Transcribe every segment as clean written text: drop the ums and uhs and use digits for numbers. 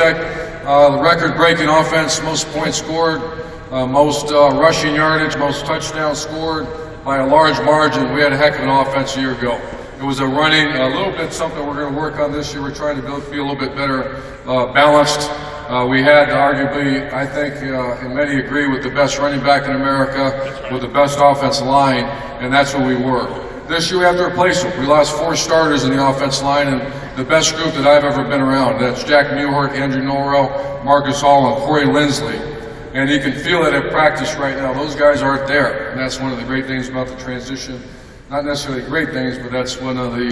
Record-breaking offense, most points scored, most rushing yardage, most touchdowns scored by a large margin. We had a heck of an offense a year ago. It was a little bit something we're going to work on this year. We're trying to be a little bit better balanced. We had arguably, I think, and many agree, with the best running back in America, with the best offensive line, and that's what we were. This year we have to replace them. We lost 4 starters in the offensive line, and the best group that I've ever been around. That's Jack Muhart, Andrew Norrell, Marcus Hall, and Corey Lindsley. And you can feel it at practice right now. Those guys aren't there, and that's one of the great things about the transition. Not necessarily great things, but that's one of the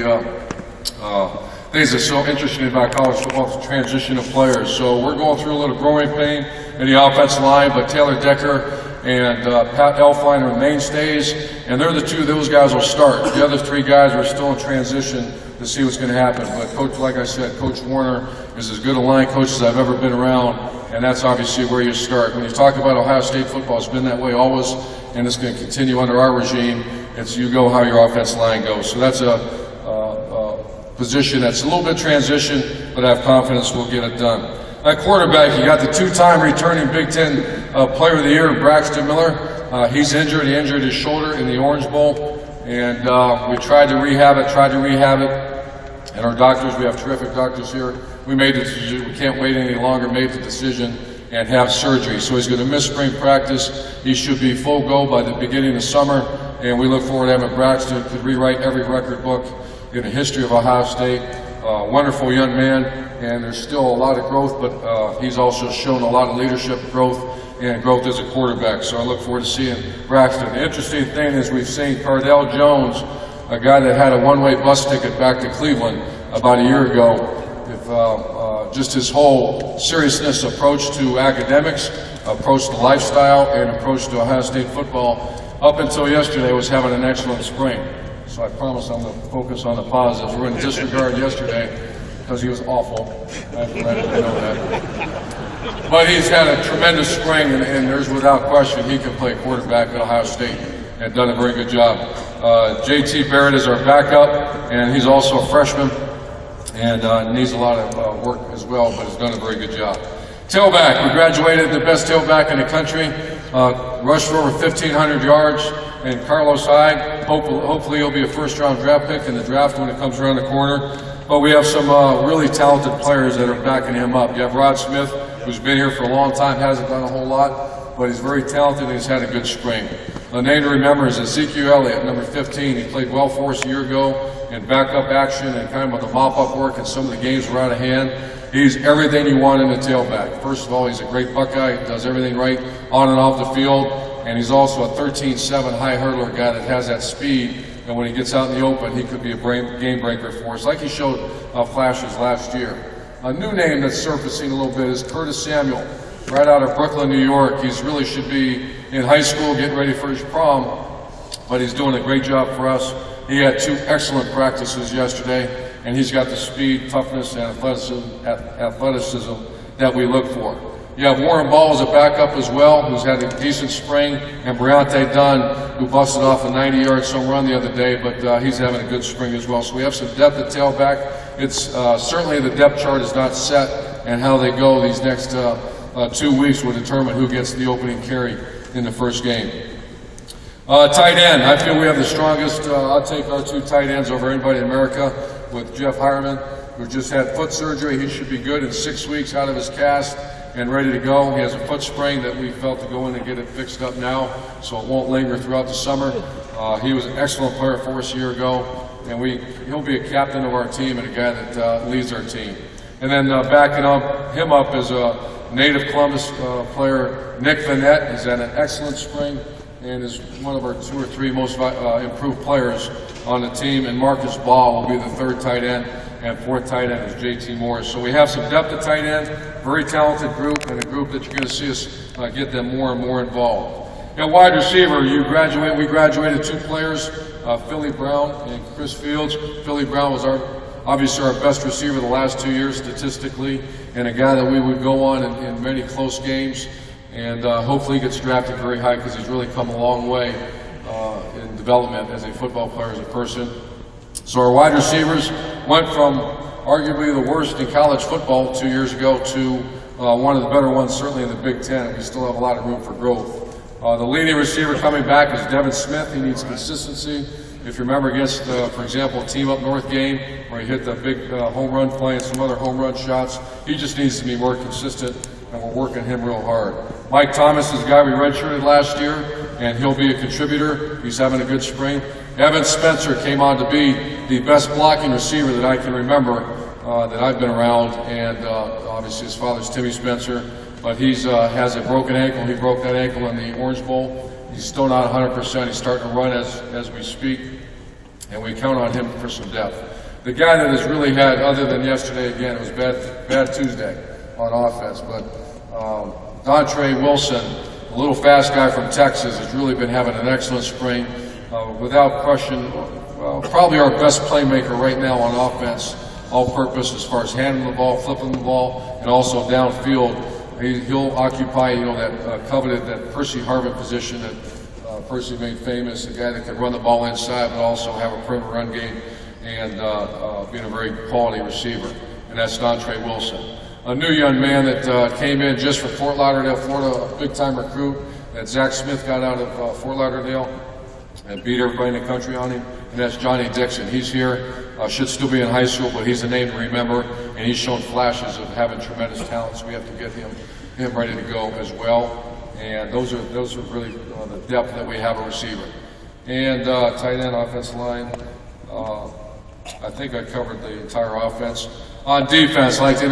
things that's so interesting about college football, the transition of players. So we're going through a little growing pain in the offensive line, but Taylor Decker and Pat Elfline are mainstays, and they're the two those guys will start. The other 3 guys are still in transition to see what's going to happen. But Coach, like I said, Coach Warner is as good a line coach as I've ever been around, and that's obviously where you start. When you talk about Ohio State football, it's been that way always, and it's going to continue under our regime. It's you go how your offensive line goes. So that's a position that's a little bit transition, but I have confidence we'll get it done. At quarterback, you got the 2-time returning Big Ten Player of the Year, Braxton Miller. He's injured. He injured his shoulder in the Orange Bowl, and we tried to rehab it. And our doctors, we have terrific doctors here. We made the decision. We can't wait any longer. Made the decision and have surgery. So he's going to miss spring practice. He should be full go by the beginning of summer, and we look forward to having Braxton could rewrite every record book in the history of Ohio State. Wonderful young man, and there's still a lot of growth, but he's also shown a lot of leadership growth and growth as a quarterback. So I look forward to seeing Braxton. The interesting thing is we've seen Cardell Jones, a guy that had a one-way bus ticket back to Cleveland about a year ago. Just his whole seriousness approach to academics, approach to lifestyle, and approach to Ohio State football up until yesterday was having an excellent spring. So I promise I'm going to focus on the positives. We're going to disregard yesterday because he was awful. I have to let him know that. But he's had a tremendous spring, and there's without question he can play quarterback at Ohio State and done a very good job. JT Barrett is our backup, and he's also a freshman and needs a lot of work as well, but has done a very good job. Tailback, we graduated the best tailback in the country, rushed for over 1,500 yards, and Carlos Hyde, hopefully he'll be a first-round draft pick in the draft when it comes around the corner. But we have some really talented players that are backing him up. You have Rod Smith, who's been here for a long time, hasn't done a whole lot, but he's very talented and he's had a good spring. A name to remember is Ezekiel Elliott, number 15. He played well for us a year ago in backup action and kind of with the mop-up work, and some of the games were out of hand. He's everything you want in a tailback. First of all, he's a great Buckeye, does everything right on and off the field, and he's also a 13-7 high hurdler guy that has that speed, and when he gets out in the open, he could be a game breaker for us, like he showed flashes last year. A new name that's surfacing a little bit is Curtis Samuel, right out of Brooklyn, New York. He really should be in high school getting ready for his prom, but he's doing a great job for us. He had 2 excellent practices yesterday, and he's got the speed, toughness, and athleticism that we look for. You have Warren Ball as a backup as well, who's had a decent spring, and Briante Dunn, who busted off a 90-yard some run the other day, but he's having a good spring as well. So we have some depth at tailback. It's certainly the depth chart is not set, and how they go these next 2 weeks will determine who gets the opening carry in the first game. Tight end, I feel we have the strongest. I'll take our 2 tight ends over anybody in America with Jeff Hireman, who just had foot surgery. He should be good in 6 weeks out of his cast and ready to go. He has a foot sprain that we felt to go in and get it fixed up now, so it won't linger throughout the summer. He was an excellent player for us a year ago, and he'll be a captain of our team and a guy that leads our team. And then backing him up is a native Columbus player, Nick Vanette. He's had an excellent spring and is one of our 2 or 3 most improved players on the team. And Marcus Ball will be the 3rd tight end, and 4th tight end is JT Morris. So we have some depth at tight end, very talented group, and a group that you're going to see us get them more and more involved. At wide receiver, we graduated 2 players, Philly Brown and Chris Fields. Philly Brown was obviously our best receiver the last 2 years statistically, and a guy that we would go on in many close games, and hopefully he gets drafted very high because he's really come a long way in development as a football player, as a person. So our wide receivers went from arguably the worst in college football 2 years ago to one of the better ones certainly in the Big Ten. We still have a lot of room for growth. The leading receiver coming back is Devin Smith. He needs consistency. If you remember against, for example, Team Up North game where he hit the big home run play and some other home run shots, he just needs to be more consistent, and we're working him real hard. Mike Thomas is the guy we redshirted last year, and he'll be a contributor. He's having a good spring. Evan Spencer came on to be the best blocking receiver that I can remember that I've been around, and obviously his father's Timmy Spencer, but he's has a broken ankle. He broke that ankle in the Orange Bowl. He's still not 100%. He's starting to run as we speak, and we count on him for some depth. The guy that has really had, other than yesterday, again, it was bad Tuesday on offense, but Dontre Wilson, a little fast guy from Texas, has really been having an excellent spring. Without question, probably our best playmaker right now on offense, all-purpose as far as handling the ball, flipping the ball, and also downfield. He'll occupy, that coveted, that Percy Harvin position that Percy made famous, a guy that can run the ball inside but also have a perimeter run game and being a very quality receiver, and that's Dontre Wilson. A new young man that came in just from Fort Lauderdale, Florida, a big-time recruit that Zach Smith got out of Fort Lauderdale and beat everybody in the country on him, and that's Johnny Dixon. He's here, should still be in high school, but he's a name to remember, and he's shown flashes of having tremendous talent, so we have to get him ready to go as well. And those are really the depth that we have a receiver. And tight end, offensive line, I think I covered the entire offense. On defense, I'd like to